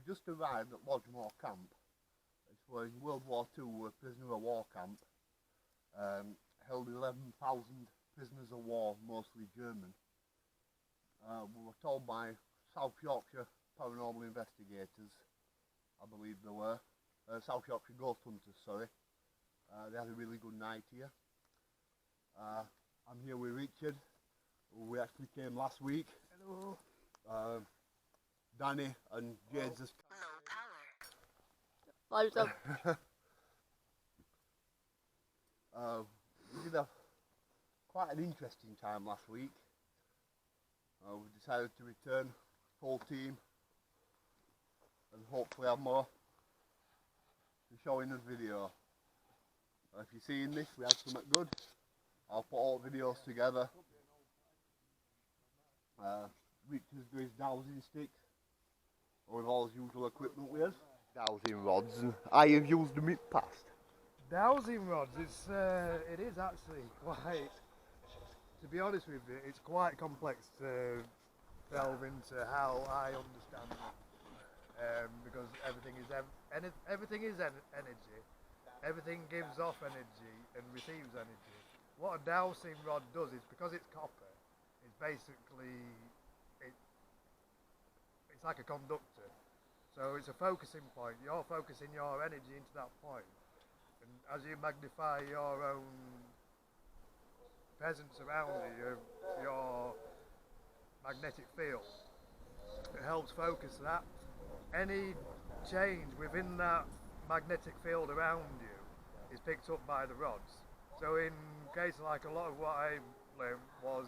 just arrived at Moor camp. It's where in World War II a prisoner of war camp. Held 11,000 prisoners of war, mostly German. We were told by South Yorkshire paranormal investigators, I believe they were, South Yorkshire ghost hunters, sorry. They had a really good night here. I'm here with Richard, who we actually came last week. Hello. Danny and Jade's just we did quite an interesting time last week. We decided to return full team and hopefully have more to show in the video. If you're seeing this, we had something good. I'll put all the videos together. Richard's doing his dowsing sticks with all his usual equipment with us. Dowsing rods, and I have used them in the past. Dowsing rods, it is actually quite, to be honest with you, it's quite complex to delve into how I understand it, because everything is energy, everything gives off energy and receives energy. What a dowsing rod does is, because it's copper, it's basically, it's like a conductor. So it's a focusing point. You're focusing your energy into that point. And as you magnify your own presence around you, your magnetic field, it helps focus that. Any change within that magnetic field around you is picked up by the rods. So in case like a lot of what I learned was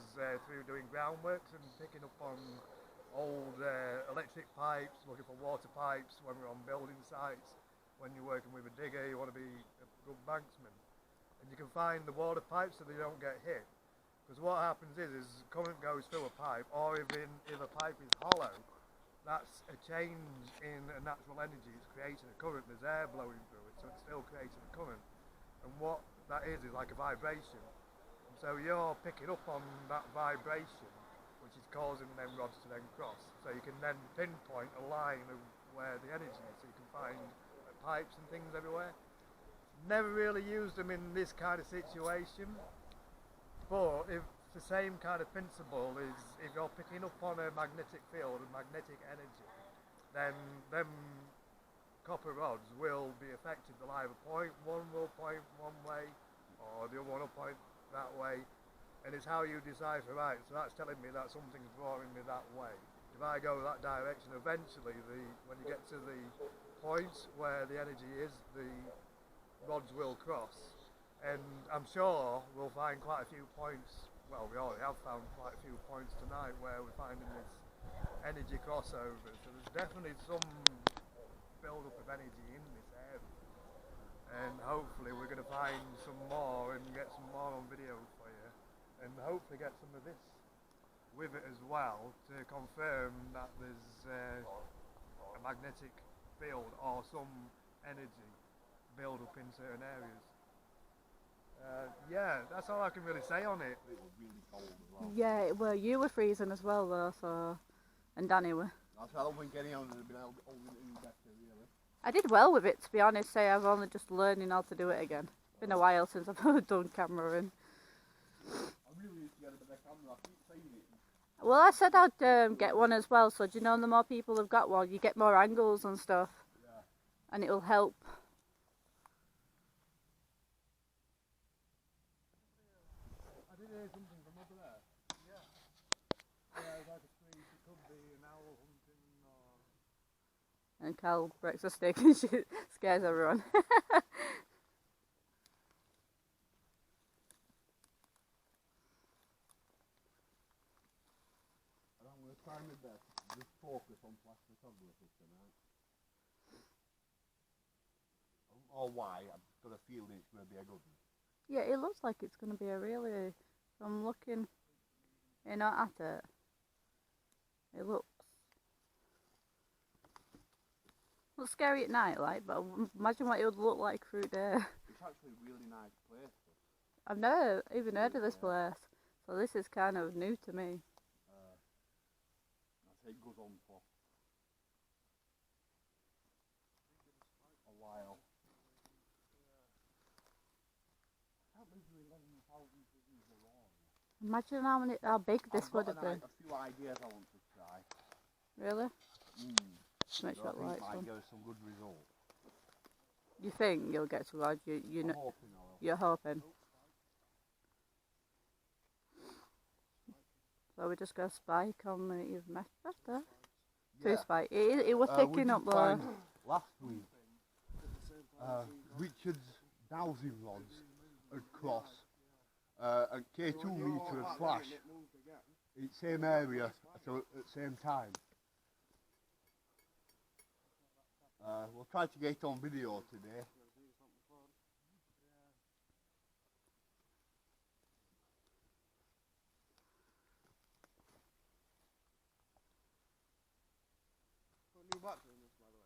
through doing groundworks and picking up on old electric pipes, looking for water pipes when we're on building sites. When you're working with a digger, you want to be a good banksman. And you can find the water pipes so they don't get hit. Because what happens is current goes through a pipe, or if a pipe is hollow, that's a change in a natural energy. It's creating a current, there's air blowing through it, so it's still creating a current. And what that is like a vibration. And so you're picking up on that vibration, which is causing them rods to then cross. So you can then pinpoint a line of where the energy is, so you can find pipes and things everywhere. Never really used them in this kind of situation, but if the same kind of principle is, if you're picking up on a magnetic field and magnetic energy, then them copper rods will be affected. They'll either point, one will point one way, or the other one will point that way, and it's how you decide for right. So that's telling me that something's drawing me that way. If I go that direction, eventually when you get to the points where the energy is, the rods will cross. And I'm sure we'll find quite a few points, well, we already have found quite a few points tonight where we're finding this energy crossover. So there's definitely some build-up of energy in this area. And hopefully we're going to find some more and get some more on video for you. And hopefully get some of this with it as well to confirm that there's a magnetic field or some energy build up in certain areas. Yeah, that's all I can really say on it. It was really cold as well. Yeah, well, you were freezing as well though, so, and Danny were. That's why I don't think anyone has been able to hold it in better, really. I did well with it, to be honest. Say I've only just learning how to do it again. It's been a while since I've done cameraing. I really need to get a better camera. I keep saying it. Well, I said I'd get one as well, so do you know the more people have got one, you get more angles and stuff. Yeah. And it'll help. I did hear something from over there. Yeah. Yeah, like a tree, it could be an owl hunting or... And Cal breaks a stick and she scares everyone. I'm going to try my best to just focus on plastic photography tonight. I don't know why, I've got a feeling it's going to be a good one. Yeah, it looks like it's going to be a really, I'm looking, at it. It looks scary at night, like, but imagine what it would look like through there. It's actually a really nice place. I've never even heard of this place, so this is kind of new to me. I say it goes on for Imagine how big this I've would got have been. a few ideas I want to try. Really? So Make I sure think lights might on. give us some good results. You think you'll get to ride? You I'm know, hoping I will. you're hoping. So we just go spike on the you've met better. Two spike. It was we picking did up the. find last week. Richard's dowsing rods had crossed and K2 meter had flashed in the same area so at the same time. We'll try to get it on video today. New battery in this, by the way.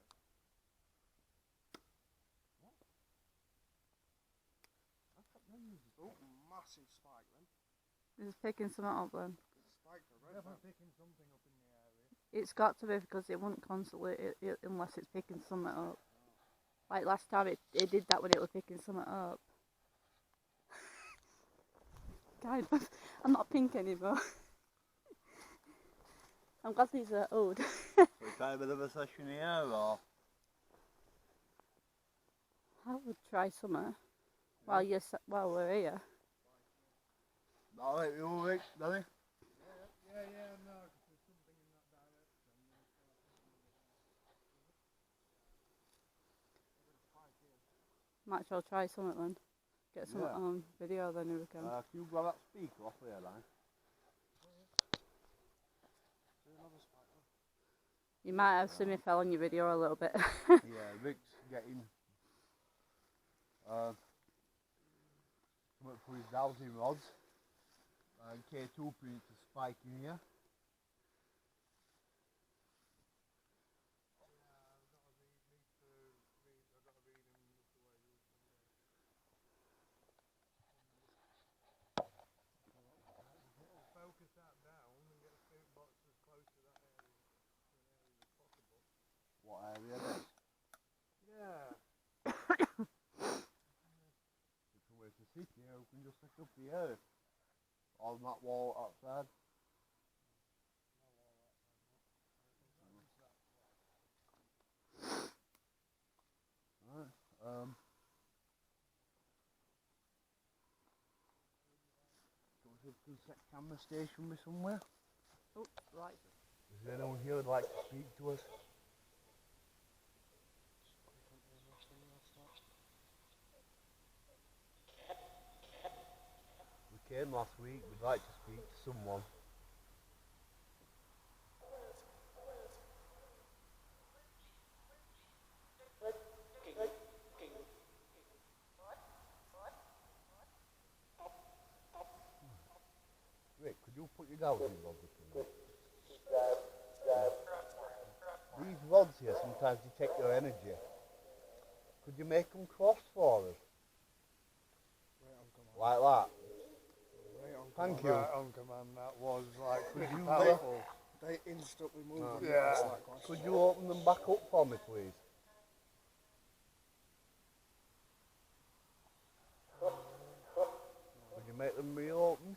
What? Oh, massive spike then. It's picking something up then. Spike for red. Definitely picking something up in the area. It's got to be because it wouldn't constantly unless it's picking something up. Like last time it did that when it was picking something up. Kind of. I'm not pink anymore. I'm glad these are old. So we try a bit of a session here or? I would try something while we're here. Alright, you alright, Danny? Yeah, no, 'cause there's something in that direction. Might as well try something then. Get something on video then if we can. Can you grab that speaker off there, Danny? You might have seen me fell on your video a little bit. Yeah, Rick's getting something for his dowsing rods and K2 putting to spike in here. Focus that down and get a food box as close to that area as possible. What area then? Yeah. Different way to sit here, we can just set up the air on that wall outside. Right, so we can set camera station be somewhere. Oh, right. Is there anyone here who'd like to speak to us? We came last week, we'd like to speak to someone. Rick, could you put your dowsing rods up in there? These rods here sometimes detect your energy. Could you make them cross for us? Like that? Thank you. Right on command, that was like pretty you powerful. They instantly move. Yeah. Could you open them back up for me, please? Could you make them reopen?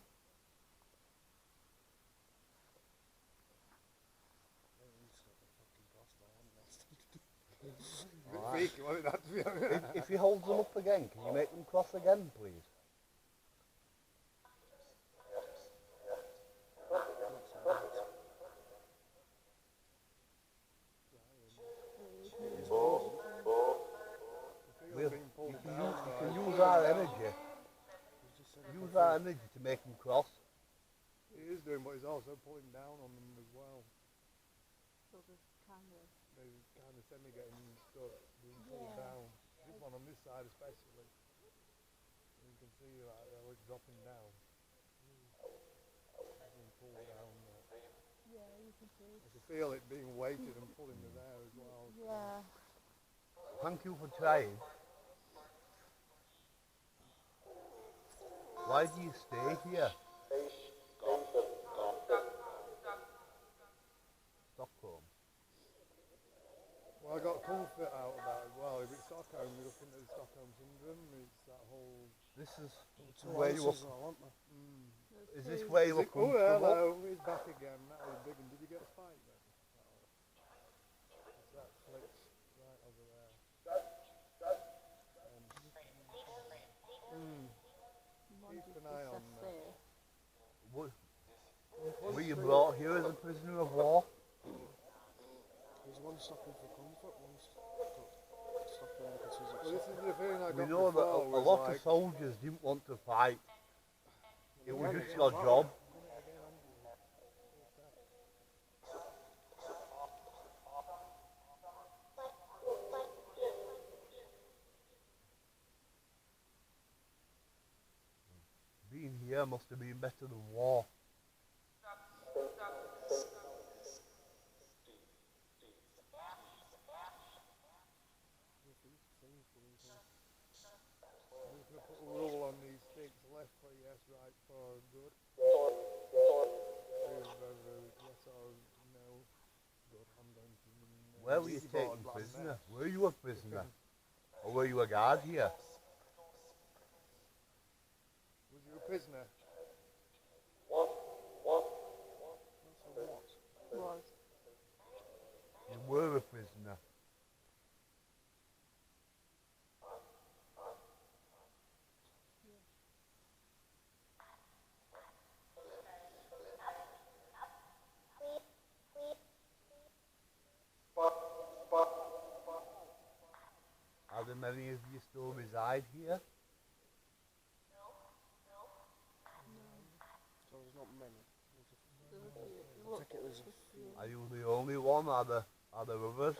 Right. If you hold them up again, can you make them cross again, please? You can use our energy. Use our energy to make them cross. He is doing, but he's also pulling down on them as well. So there's kind of. They're kind of semi-getting stuck, being pulled down. This one on this side especially. You can see like it's dropping down. Being pulled down there. Yeah, you can see. I can feel it being weighted and pulling me there as well. Yeah. Thank you for trying. Why do you stay here? Stockholm. I got comfort out of that as well. If it's Stockholm, you're looking at the Stockholm syndrome. It's that whole. This is Two where you answers, were. I want them. Is this where you were Oh, comfortable? hello, he's back again. That was big. And did you get a spike then? Is that flipped right over there? Keep an eye on that. Were you brought here as a prisoner of war? There's one stopping for comfort, one's stopping because he's Well, this upset. is the feeling I We got know that before a was lot like, of soldiers didn't want to fight. It was Yeah, just yeah, your right. job. Being here must have been better than war. I'm just going to put a rule on these sticks. Left for yes, right for good. Yes or no. Good. I'm going to. Where were you taken prisoner? Were you a prisoner? Or were you a guard here? Was you a prisoner? Was. You were a prisoner. Are there many of you still reside here? So there's not many. There's a few. I Look, think it was a there's few. Are you the only one? Are there others?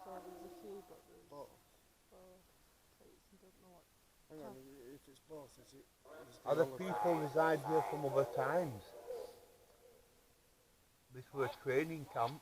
So there's a few, but there's Both. both. So you don't know what. Hang on, if it's both, is it? Is the Other olive- people reside here from other times. This was a training camp.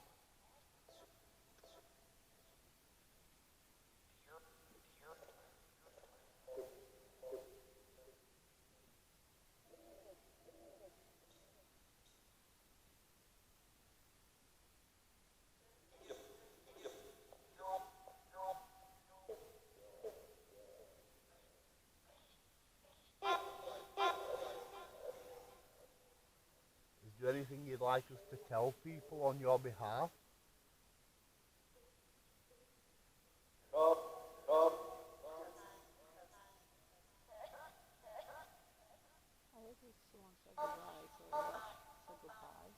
Is there anything you'd like us to tell people on your behalf? I heard there's someone said goodbye, so let's say goodbye.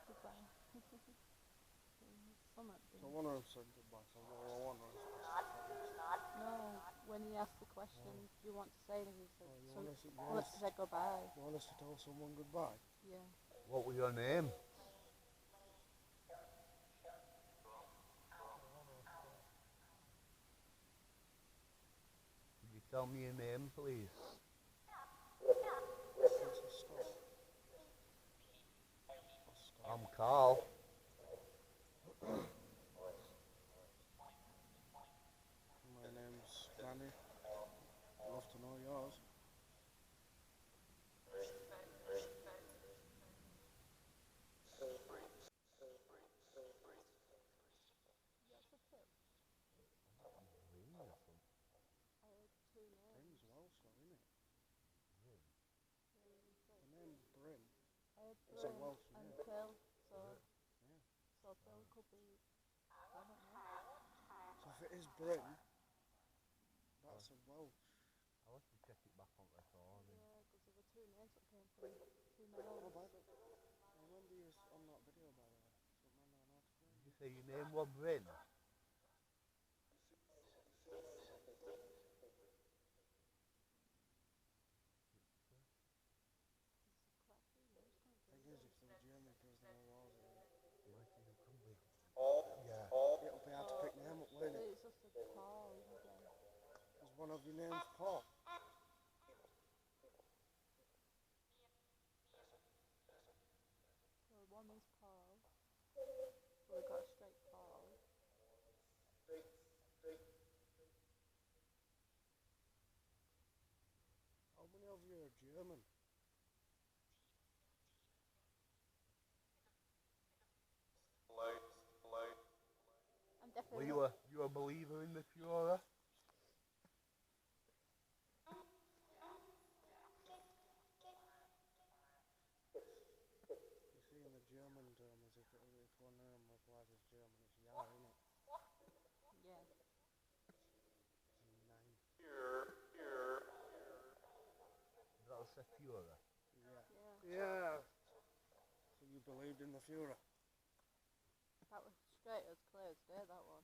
Goodbye. Summit. So one of them said goodbye, so one of them. No, when he asked the question, do you want to say anything? He said, You so, want us to- you well, want let's us- say goodbye. You want us to tell someone goodbye? Yeah. What was your name? Could you tell me your name, please? Princess Scott. I'm Carl. My name's Danny. I'd love to know yours. That's a tip. I heard two names. Bryn's Welsh though, isn't it? The name Bryn. I heard It's a Bryn Welsh and name. Phil, so Yeah. so Phil could be, I don't know. So if it is Bryn, that's a Welsh. I'll have to check it back on recording. Yeah, because there were two names that came through, two Oh, males. by the I remember you on that video, by the way. Something on how to play. Did you say your name was Bryn? Thing is, if they were German prisoner of wars, Yeah. it'll be hard to pick name up, won't it? It's just a Paul again. Is one of your names Paul? So one is Paul, so we got a straight Paul. Were you a believer in the Führer? You see in the German term, as if one name replies as German, it's Ja, isn't it? Yeah. Nine. That was the Führer. Yeah. Yeah. Yeah. So you believed in the Führer? That was straight as clear as day, that one.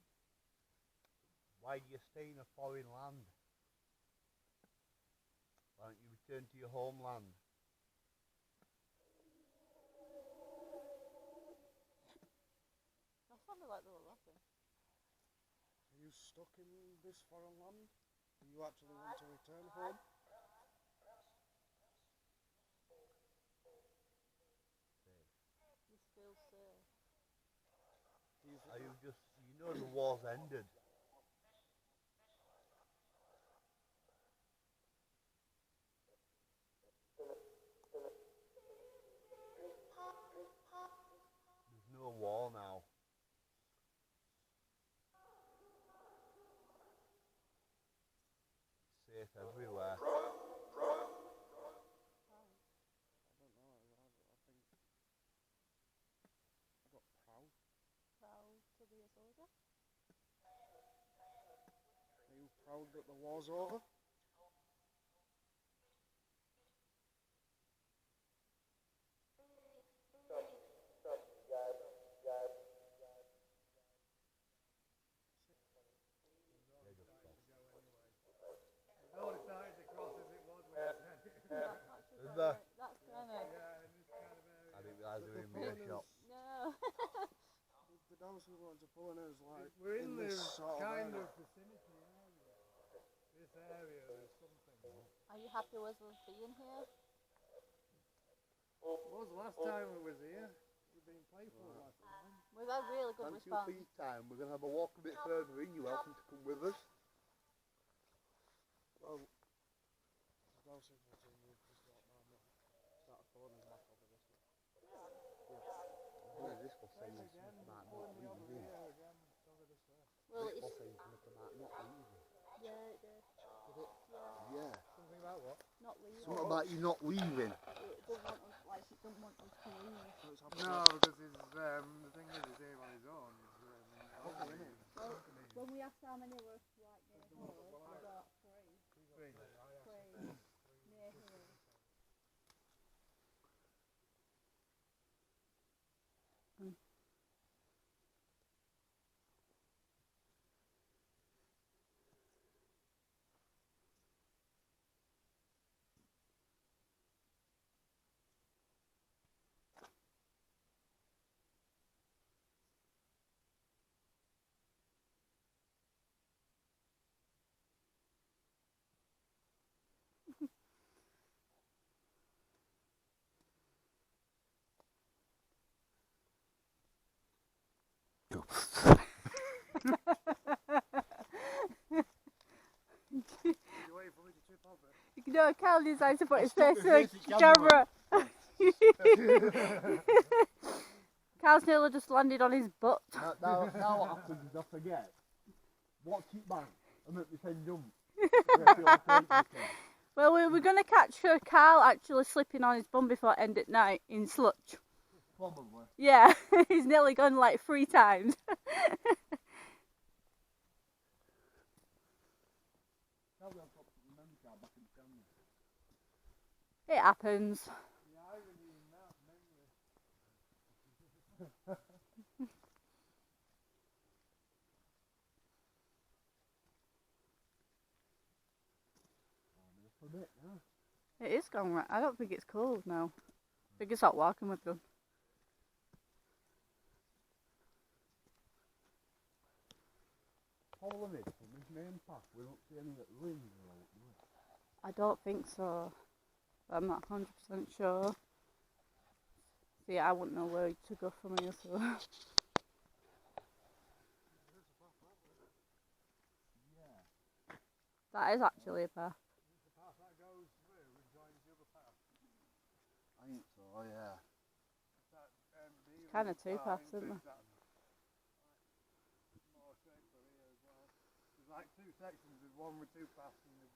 Why do you stay in a foreign land? Why don't you return to your homeland? That sounded like they were laughing. Are you stuck in this foreign land? Do you actually want to return home? This feels safe. Do you Are you just, you know the war's ended. There's no war now. It's safe everywhere. I don't know. I think I got proud. Proud to be a soldier. Are you proud that the war's over? Not as tight as across as it was when I said it. That's actually Is quite there? right. That's kind of... Yeah, in this kind of area. I didn't realise they were in Pulling beer shop. No. The dance we wanted to pull in is like We're in this the sort kind area. of vicinity area. This area, there's something. Are you happy with us being here? What was the last time we was here? We've been playful last time. We've had really good Thank you for response. your time. We're going to have a walk a bit further in. You're welcome to come with us. Well, there's no signal to you, just walk down there. Start phoning back over this way. This will say you might not leave in. Here again, over this way. Well, This will it's... say you might not leave in. Yeah, it did. Did it? Yeah. Yeah. Something about what? Not leaving. Something about you not leaving. It doesn't want us, like, it doesn't want us to leave. So it's happening. No, because he's, the thing is, he's here on his own. Well, when we asked how many were like near here, we got three. Three near here. You wait for me to trip over. You know, Cal decides to put his Stop face the in face the at camera. Cal's nearly just landed on his butt. Now what happens is I forget. Watch it back and make me say jump. Well, we're going to catch Carl actually slipping on his bum before end at night in sludge. Probably. Yeah, he's nearly gone like 3 times. It happens. The irony in that memory. It is gone right. I don't think it's cold now. I think it's hot walking with them. Follow me from his main path. We don't see any that rings out, do we? I don't think so. I'm not 100% sure. See, I wouldn't know where to go from here, so. That is actually a path. The path that goes through and joins the other path. I think so, yeah. That, Kind of 2 paths, isn't there? More straight like two sections. There's one with two paths and there's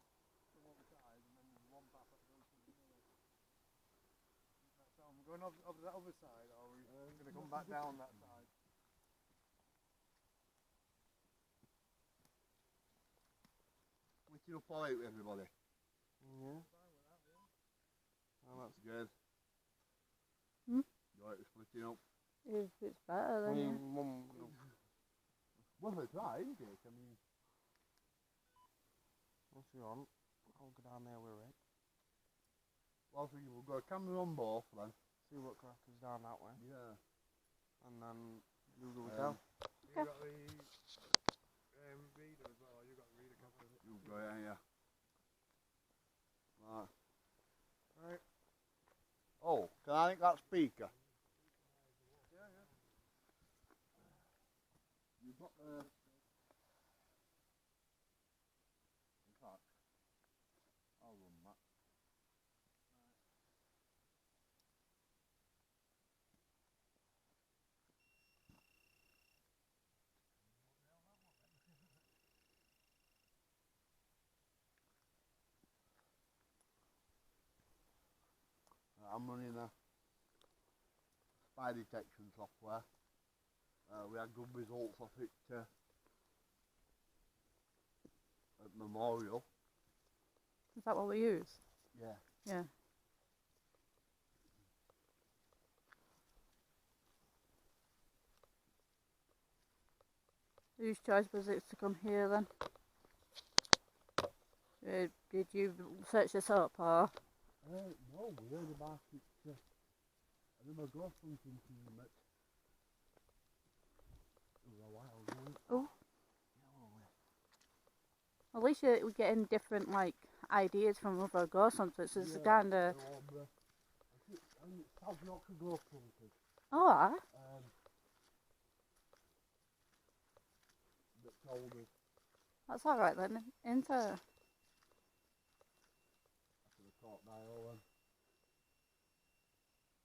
from other side, and then there's one path that goes to the middle. So I'm going over that other side, or are we going to come back down that side? Splitting up all right with everybody. Yeah. Oh, that's good. Hmm? You alright with splitting up? If it's better, then yeah. Well, it's right, isn't it? I mean, If you want, I'll go down there with Rick. well, I think we'll go camera on both then. See what crack is down that way. Yeah. And then you go down. You got the reader as well, or you got the reader cover? You go, yeah. Right. Right. Oh, can I think that speaker? Yeah, yeah. You've got the... In fact, I'll run that. I'm running a spy detection software. We had good results of it at Memorial. Is that what we use? Yeah. Yeah. Whose choice was it to come here then? Did you search this up or? No, we heard about it. I remember go something to them at... It was a while ago. Oh. At least you're getting different like ideas from other ghost hunters. It's kind of. I think it's South Yorkshire Ghost Hunters. Oh, That told us. that's alright then, isn't it? I should have caught dial then.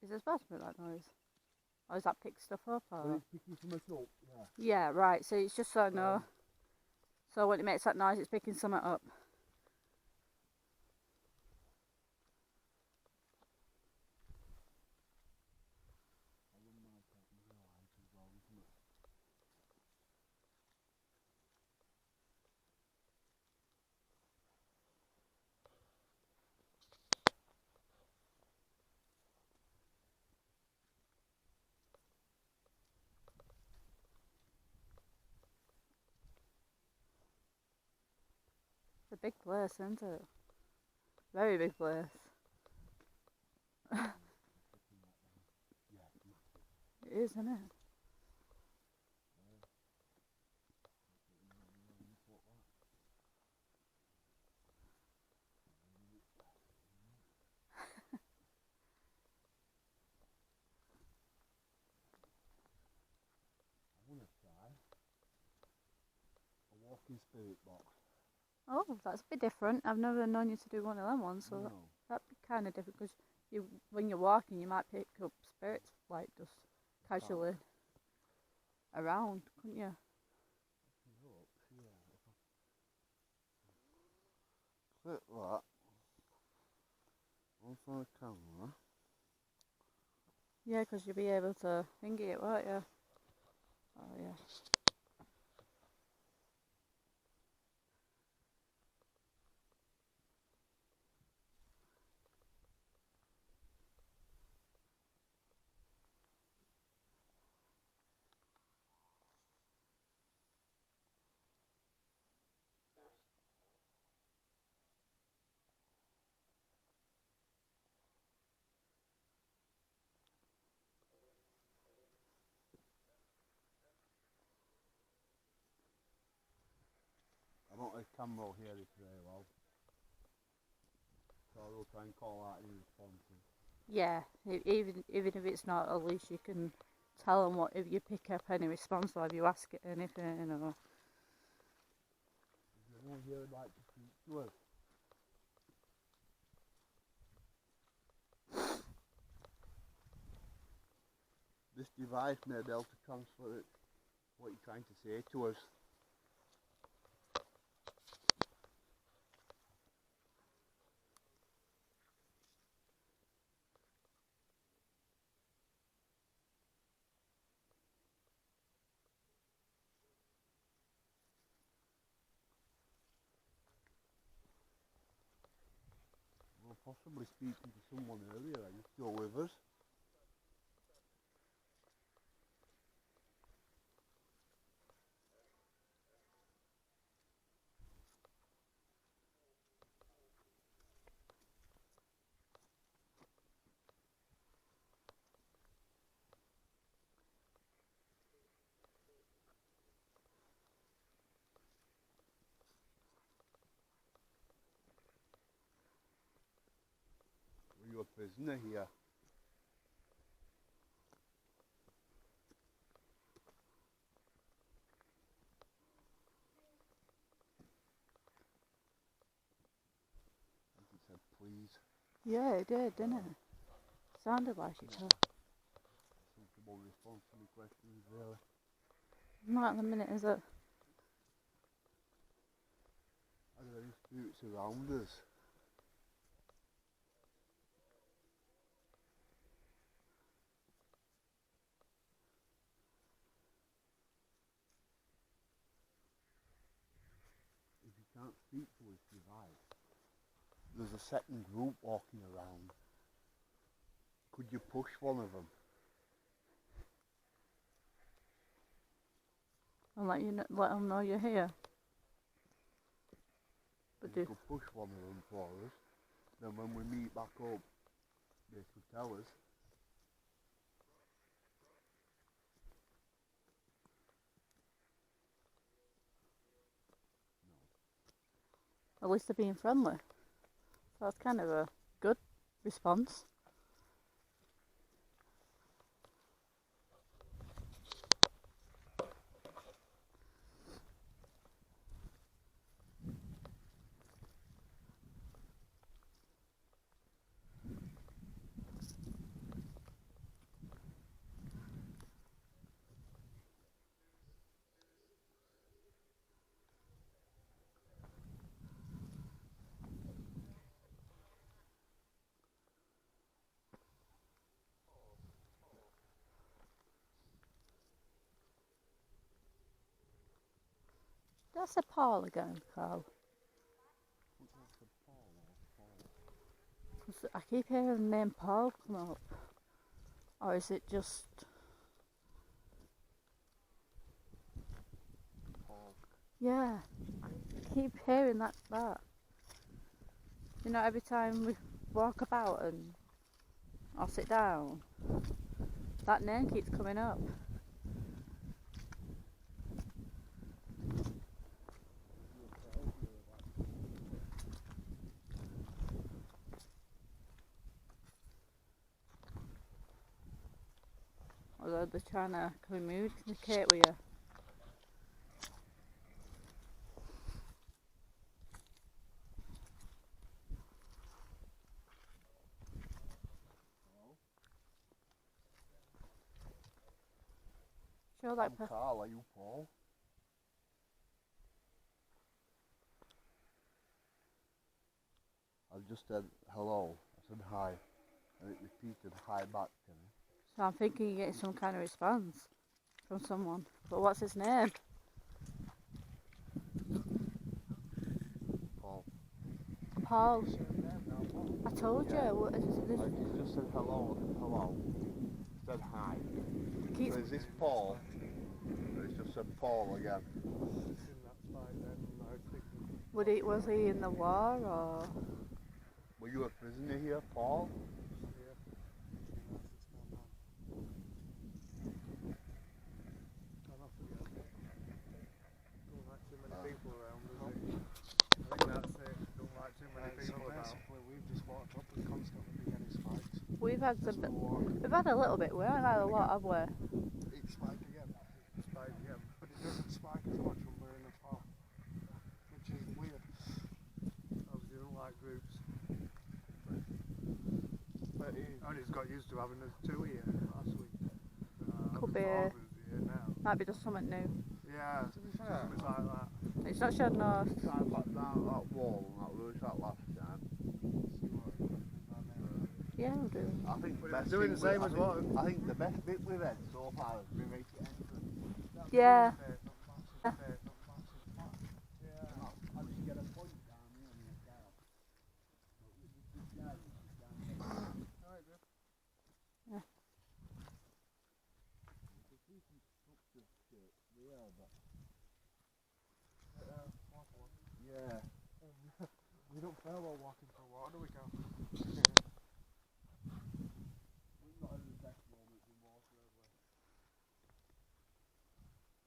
Is it supposed to be that noise? Or is that pick stuff up? But Or? it's picking something up, yeah. Yeah, right. So it's just so I know. So when it makes that noise, it's picking something up. I wouldn't mind taking the light as well, isn't it? It's a big place, isn't it? Very big place. It is, isn't it? I want to try a walking spirit box. Oh, that's a bit different. I've never known you to do one of them ones, so No. that'd be kind of different because when you're walking, you might pick up spirits like just casually around, couldn't you? Click that onto the camera. Yeah, because you'll be able to finger it, won't you? Oh, yeah. I don't think camera will hear it very well. So I'll try and call out any responses. Yeah, even if it's not, at least you can tell them what if you pick up any response or if you ask it anything or. Is there anyone here who'd like to speak to us? This device may be able to transfer it, what you're trying to say to us. possibly speaking to someone earlier. Are you still with us? Were you a prisoner here? I think it said please. Yeah, it did, didn't it? Sounded like it. Suitable response to my questions, really. Not at the minute, is it? Are there any spirits around us? If you can't speak to us, device, there's a second group walking around. Could you push one of them? I'll let them know you're here. But You could push one of them for us. Then when we meet back up, they could tell us. at least they're being friendly. So that's kind of a good response. That's a Paul again, Carl. I keep hearing the name Paul come up. Or is it just... Paul. Yeah, I keep hearing that. You know, every time we walk about and I'll sit down, that name keeps coming up. Although they're trying to communicate with you. Sure, like I'm Carl, are you Paul? I just said hello. I said hi. And it repeated hi back to me. So I'm thinking you're getting some kind of response from someone. But what's his name? Paul. Paul. I told you. I just said hello. Hello. Said hi. So is this Paul? Or it's just said Paul again. Was he in the war or? Were you a prisoner here, Paul? We've had a little bit. We haven't had a lot, have we? It spiked again. Spike again. But it doesn't spike as much when we're in the far, which is weird. Obviously, don't like groups. But And he's got used to having us two here last week. Could be. Here now. Might be just something new. Yeah, something like that. It's not showing no. Time back down that wall and that roof that last time. Yeah, we'll do. I think the best doing the thing same as what? I think the best bit we've had so far is we make it entrance. Yeah. How do you get a point down here on the scale? We don't fare well walking for water, do we, Cal? We've not had the best moments in water, have we?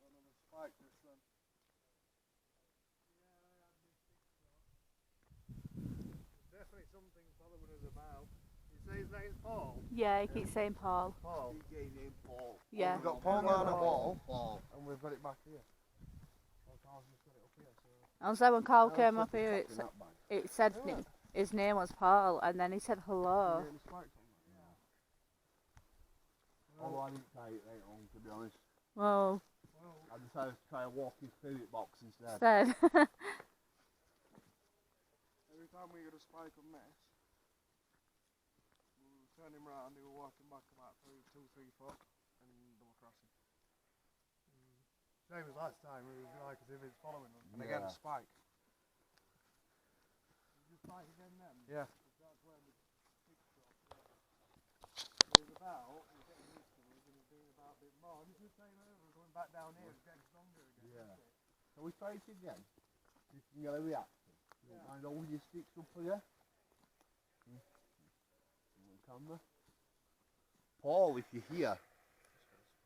Another spike this then. Definitely something following us about. You say his name's Paul? Yeah, he keeps saying Paul. Paul. Keep getting named Paul. Yeah. We've got Paul Yeah, down the Paul. wall, and we've got it back here. Well, Carl's just got it up here, so... And so when Carl I'll came put up the here, top in that bag. it said his name was Paul, and then he said hello. Yeah, the spikes on that. Although I didn't try it right on, to be honest. Well, I decided to try a walking spirit box instead. said. Every time we get a spike on this, we'll turn him round, he will walk him back about 2-3 foot, and double cross him. Same as last time, it was like as if it's following us. And again, spike. Did you fight again then? Yeah. That's where the six dropped, yeah. He's getting used to us, and he's doing about a bit more. And he's just saying over, going back down here, it's getting stronger again. Yeah. Isn't it? Shall we try it again? See if we can get a reaction. You don't mind holding your sticks up for you? Camera. Paul, if you're here,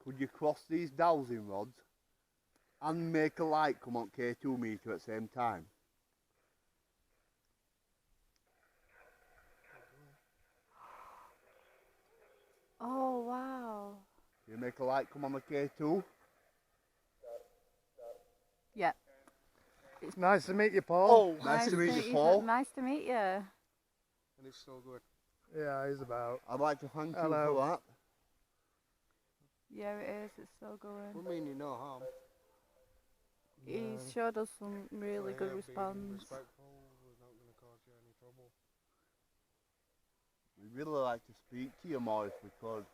could you cross these dowsing rods and make a light come on K2 meter at the same time? Oh, wow. You make a light come on the K2? Yeah. It's nice to meet you, Paul. Nice to meet you, Paul. Nice to meet you. And it's still good. Yeah, he's about. I'd like to thank you Hello. for that. Yeah, it is. It's still going. We mean you no harm. He's showed us some really good Being response. respectful, we're not going to cause you any trouble. We'd really like to speak to you more if we could.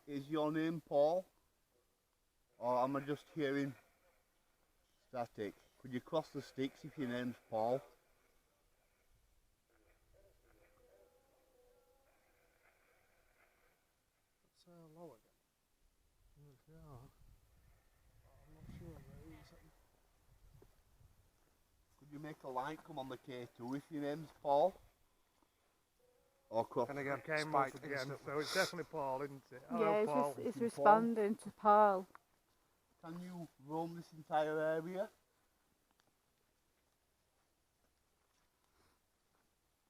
Is your name Paul? Or am I just hearing static? Could you cross the sticks if your name's Paul? Let's low again. Yeah. I'm not sure. Could you make a light come on the K2 if your name's Paul? Or cross? And again, Came spike up again, instantly. so it's definitely Paul, isn't it? Yeah, Hello, Paul. it's Paul. responding to Paul. Can you roam this entire area?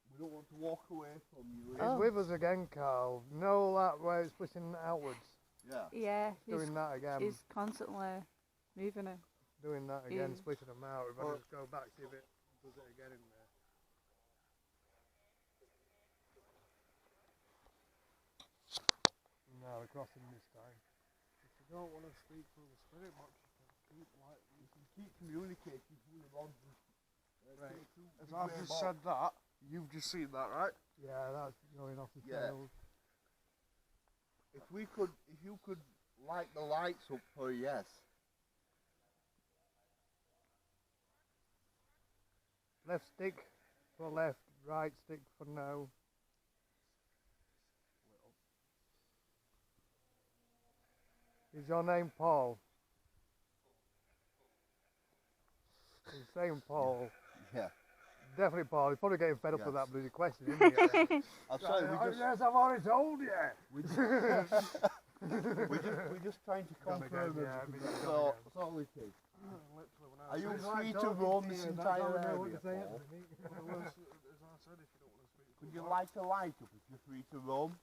We don't want to walk away from you. He's Oh. with us again, Carl. Know that where it's splitting outwards. Yeah. Yeah, Doing that again. he's constantly moving it. Doing that again, Yeah. splitting them out. If I Well- just go back, see if it does it again in there. No, we're crossing this time. If you don't want to speak through the spirit box, you can keep like You can keep communicating through the rods. Right. As I've just said that, you've just seen that, right? Yeah, that's going off the Yeah. tail. If you could light the lights up for a yes. Left stick for left, right stick for no. Is your name Paul? He's saying Paul. Yeah. Definitely Paul. He's probably getting fed up with Yes. that bloody question, isn't he? I'm sorry, Yes, I've already told you. we're just trying to Gone again, confirm yeah, everything. it's That's gone all, again. that's all it is. Literally, when I Are you It's like free to talking roam to this you, that's entire all I know what area, to say, Paul? Anthony. Well, as I said, if you don't want to speak, Could you light a light up if you're free to roam?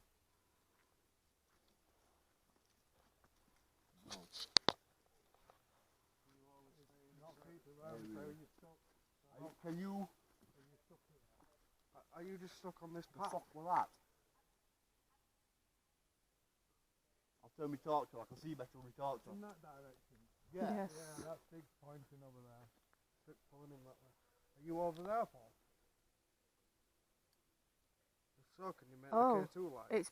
No. Can you are you just stuck on this the path? fuck with that? I'll turn my torch on. I can see better with my torch on. In that direction. Yeah. Yes. Yeah, that stick's pointing over there. Stick pulling him that way. Are you over there, Paul? So can you make Oh, the K2 light? It's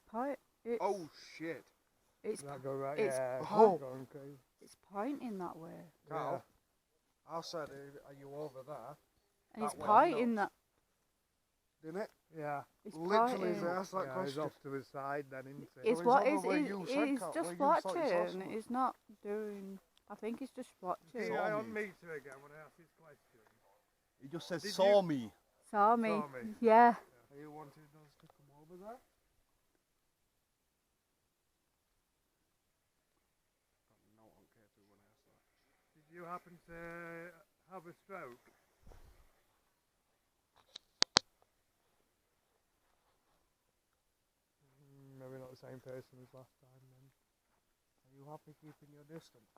It's, Oh shit! it's Does that go right? it's Yeah. po- Going crazy. it's pointing that way, Carl, I said, are you over there? and it's That way, pointing that. Didn't it? Yeah. He's Literally, fighting. they asked that Yeah, he's question. off to his side then, isn't he? It's he's what over is where you said, he's Kat, just where you thought you saw watching. something. He's not doing. I think he's just Keep watching. your eye Saw on me. meter again when I ask this question. He just says, Did saw you- me. Saw me. Saw me. Yeah. Are you wanting us to come over there? No, on K2 when I asked that. Did you happen to have a stroke? Maybe not the same person as last time then. Are you happy keeping your distance?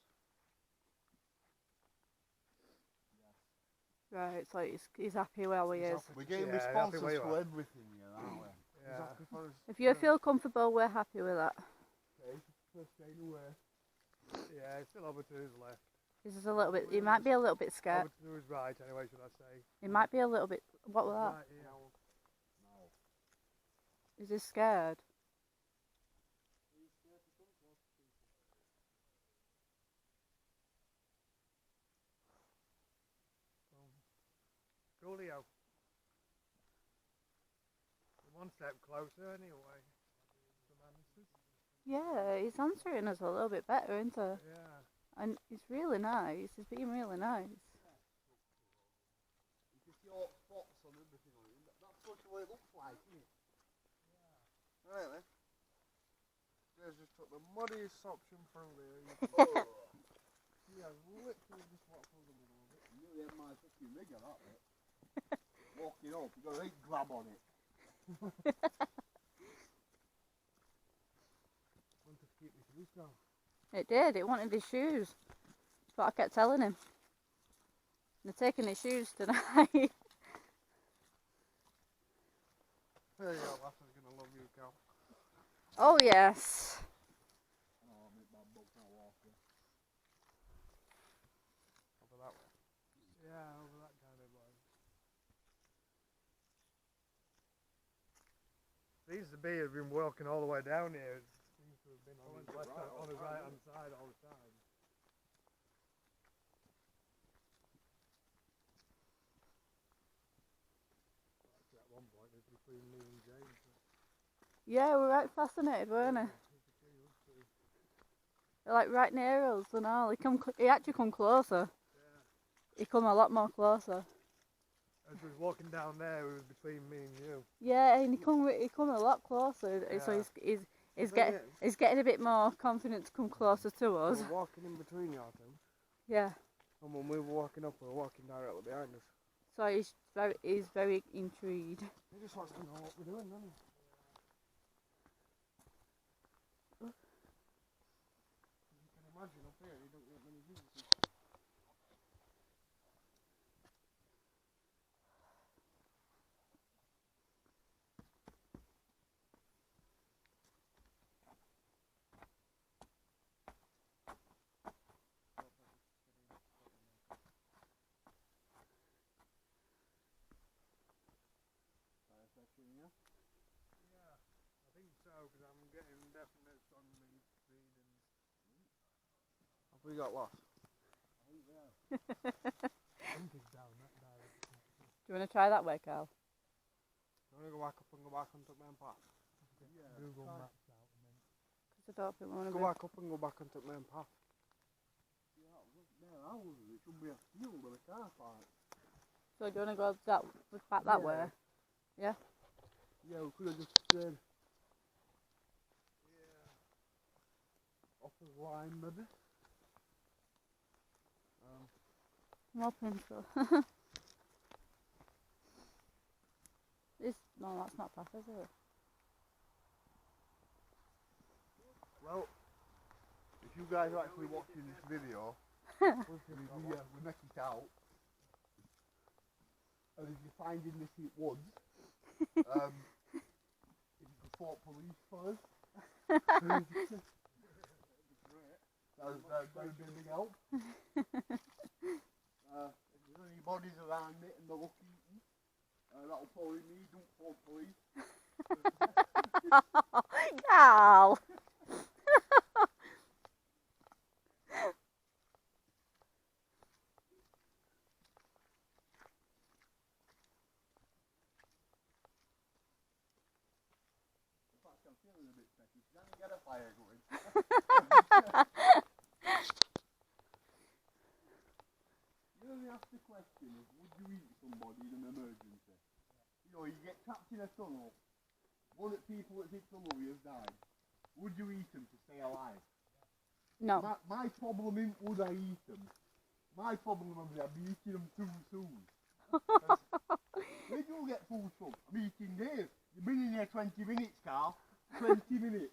Right. So he's happy where he He's is. happy. We're getting Yeah, happy responses where you to are. everything here, aren't we? He's Yeah. happy for us. If you feel comfortable, we're happy with that. Okay, first staying away. Yeah, he's still over to his left. This is a little bit. He might be a little bit scared. Over to his right anyway, should I say. He might be a little bit. What was that? Right here. No. Is he scared? Coolio. One step closer anyway. Some answers. Yeah, he's answering us a little bit better, isn't he? Yeah. And he's really nice. He's being really nice. You can see all the spots on everything on it. That's what it looks like, isn't it? Right then. There's just took the muddiest option through there. He has literally just walked through the middle of it. You nearly had my fucking rig at that bit. Walking up, you got a big grab on it. Want to keep his shoes down. It did. It wanted his shoes. That's what I kept telling him. They're taking his shoes tonight. There you go, Lasser's gonna love you, Cal. Oh yes. Oh, I make my bug now walking. Over that way. Yeah, over that kind of way. Seems to be has been walking all the way down here. Seems to have been on his left hand, on his right hand side all the time. Actually, at one point it was between me and James. Yeah, we're right fascinated, weren't we? They're like right near us and all. He actually come closer. He come a lot more closer. As we was walking down there, it was between me and you. Yeah, and he come a lot closer. So Yeah. he's getting a bit more confident to come closer to us. We're walking in between your two. Yeah. And when we were walking up, we were walking directly behind us. So he's very intrigued. He just wants to know what we're doing, doesn't he? You can imagine up here, you don't get many visitors. Yeah, I think so, because I'm getting definite on the readings. Have we got lost? I think it's down that direction. Do you want to try that way, Carl? You want to go back up and go back onto the main path? Google Maps out and then. Because I don't think we want to Go go. back up and go back onto the main path. There, I was. It should be a field or a car park. So do you want to go back that way? Yeah. Yeah, we could have just stayed off the line, maybe. I'm hoping so. No, that's not path, is it? Well, if you guys are actually watching this video, we make it out. And if you're finding this in woods, if you could report police for us, that would be a big help. If there's any bodies around it and they're looking, that'll probably me, don't call police. Carl! feeling a bit pecky. Can I get a fire going? You only ask the question is, would you eat somebody in an emergency? You know, you get trapped in a tunnel, one of the people that's in tunnel with you has died. Would you eat them to stay alive? No. My problem isn't would I eat them. My problem is I'd be eating them too soon. Where do you get food from? I'm eating Dave. You've been in here 20 minutes, Carl. 20 minutes.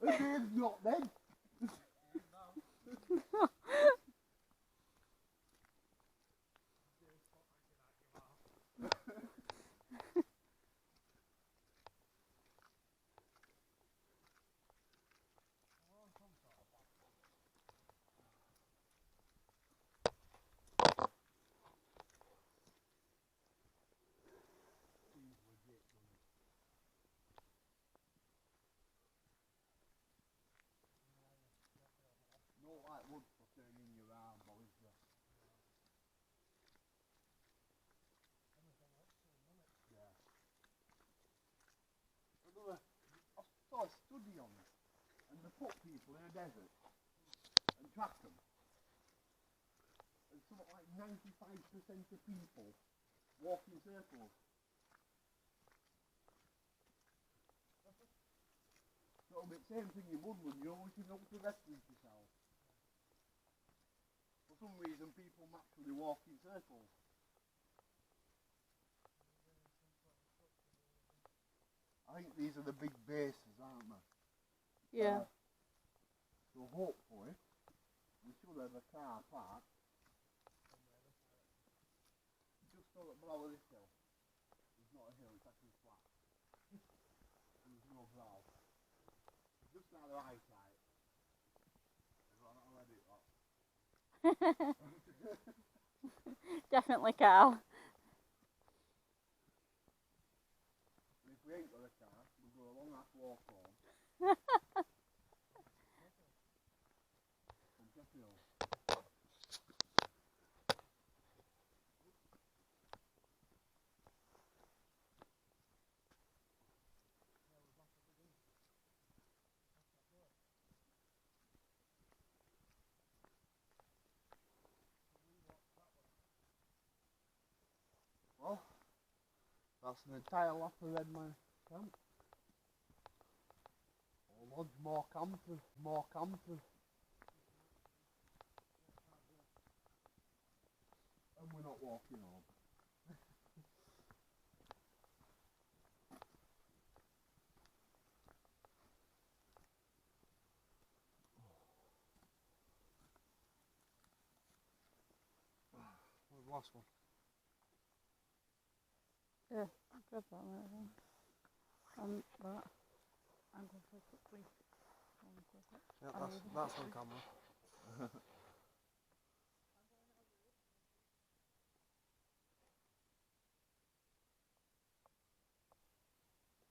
And Dave's not dead. Not like wood for turning your arm, boys. Yeah. I saw a study on it, and they put people in a desert and track them. And something like 95% of people walk in circles. So it'll be the same thing in woodland, you always think up to rescue yourself. For some reason people naturally walk in circles. I think these are the big bases, aren't they? Yeah. So hopefully we should have a car parked just on the brow of this hill. It's not a hill, it's actually flat. There's no brow. Just on the right side. I'll edit that. Definitely, Carl. And if we ain't got a car, we'll go along that walk home. From Sheffield. Well, that's an entire lap of Redmires camp. Or lodge more campers, more campers. And we're not walking home. Where's the last one? Yeah, grab that one. That. I'm going for a quick brief. Yeah, that's on camera.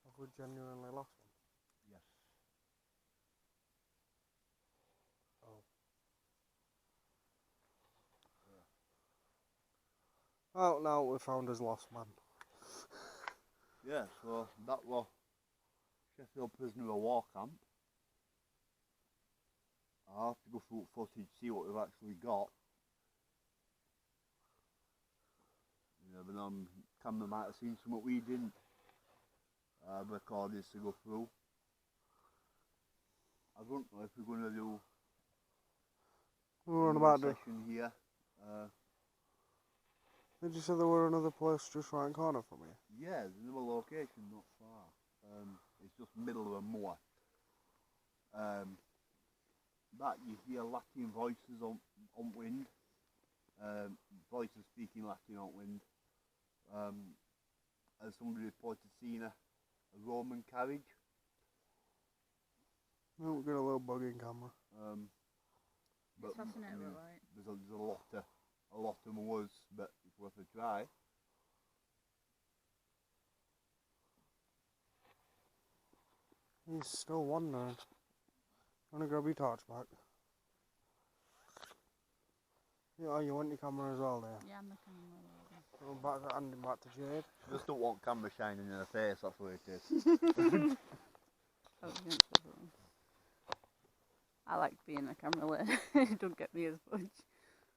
Have we genuinely lost one? Yes. Oh, now we found his lost man. Yeah, so that was Sheffield Prisoner of War camp. I'll have to go through footage, see what we've actually got. You never know, camera might have seen something we didn't. Recordings to go through. I don't know if we're going to do We were on about a session here. Did you say there were another place just right in corner from you? Yeah, there's another location not far. It's just middle of a moor. That you hear Latin voices on wind. Voices speaking Latin on wind. As somebody reported seeing a Roman carriage. Oh, we've got a little bugging camera. But It's fascinating, I mean, right? there's a lot of moors, but it's worth a try. He's still wandering. Wanna grab your torch back? Yeah, you want your camera as well there? Yeah, I'm the camera. Handing back to Jade. Just don't want camera shining in the face, that's what it is. I was against everyone. I like being a camera lady. It don't get me as much.